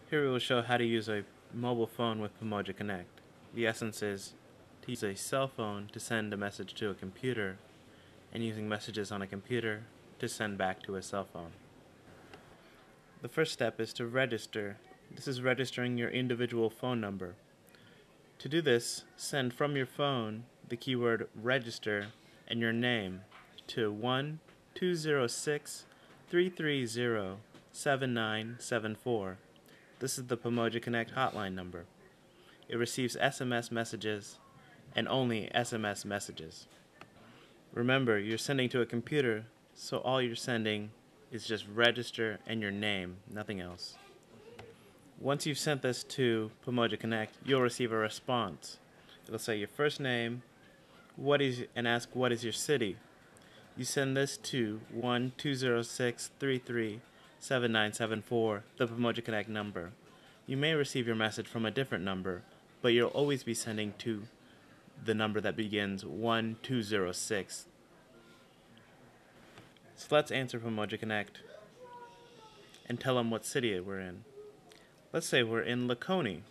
Here we will show how to use a mobile phone with PamojaConnect. The essence is to use a cell phone to send a message to a computer, and using messages on a computer to send back to a cell phone. The first step is to register. This is registering your individual phone number. To do this, send from your phone the keyword register and your name to 1-206-330-7974. This is the PamojaConnect hotline number. It receives SMS messages and only SMS messages. Remember, you're sending to a computer, so all you're sending is just register and your name, nothing else. Once you've sent this to PamojaConnect, you'll receive a response. It'll say your first name, and ask what is your city. You send this to 1-206-33-7974, the PamojaConnect number. You may receive your message from a different number, but you'll always be sending to the number that begins 1206. So let's answer PamojaConnect and tell them what city we're in. Let's say we're in Lakoni,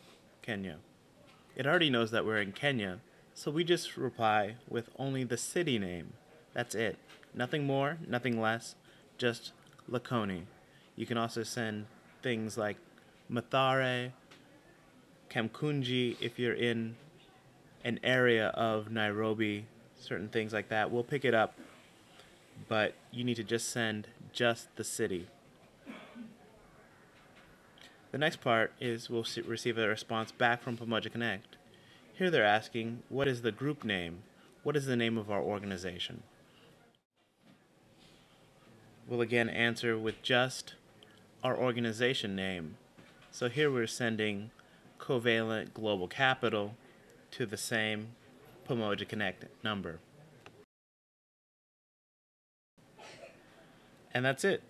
Kenya. It already knows that we're in Kenya, so we just reply with only the city name. That's it. Nothing more, nothing less, just Lakoni. You can also send things like Mathare, Kamkunji if you're in an area of Nairobi, certain things like that. We'll pick it up, but you need to just send just the city. The next part is we'll receive a response back from PamojaConnect. Here they're asking, what is the group name? What is the name of our organization? We'll again answer with just our organization name. So here we're sending Covalent Global Capital to the same PamojaConnect number. And that's it.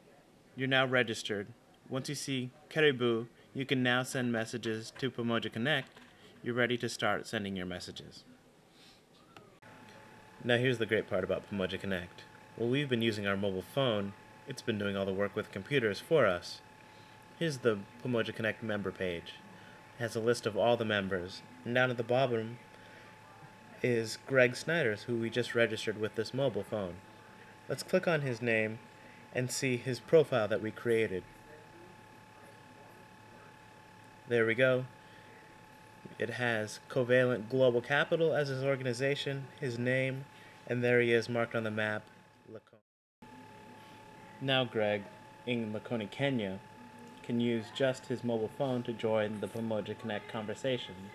You're now registered. Once you see Karibu, you can now send messages to PamojaConnect. You're ready to start sending your messages. Now here's the great part about PamojaConnect. While we've been using our mobile phone, it's been doing all the work with computers for us. Here's the PamojaConnect member page. It has a list of all the members, and down at the bottom is Greg Snyder's, who we just registered with this mobile phone. Let's click on his name and see his profile that we created. There we go. It has Covalent Global Capital as his organization, his name, and there he is marked on the map, Lakoni. Now Greg, in Lakoni, Kenya, can use just his mobile phone to join the PamojaConnect conversations.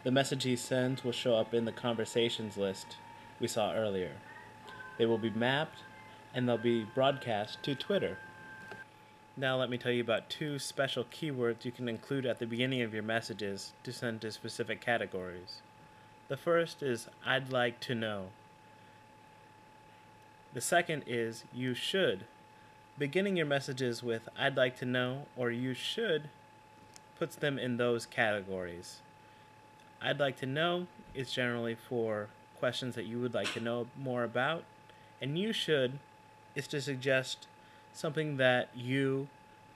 The message he sends will show up in the conversations list we saw earlier. They will be mapped and they'll be broadcast to Twitter. Now let me tell you about two special keywords you can include at the beginning of your messages to send to specific categories. The first is I'd like to know. The second is you should. Beginning your messages with I'd like to know or you should puts them in those categories. I'd like to know is generally for questions that you would like to know more about, and you should is to suggest something that you,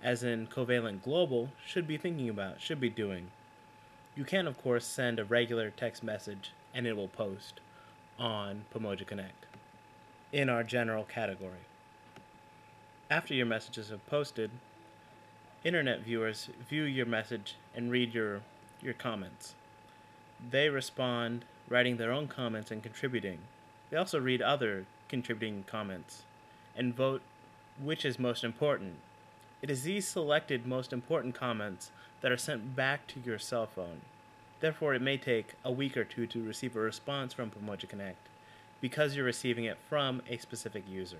as in Covalent Global, should be thinking about, should be doing. You can, of course, send a regular text message and it will post on PamojaConnect in our general category. After your messages have posted, internet viewers view your message and read your comments. They respond, writing their own comments and contributing. They also read other contributing comments and vote which is most important. It is these selected most important comments that are sent back to your cell phone. Therefore, it may take a week or two to receive a response from PamojaConnect because you're receiving it from a specific user.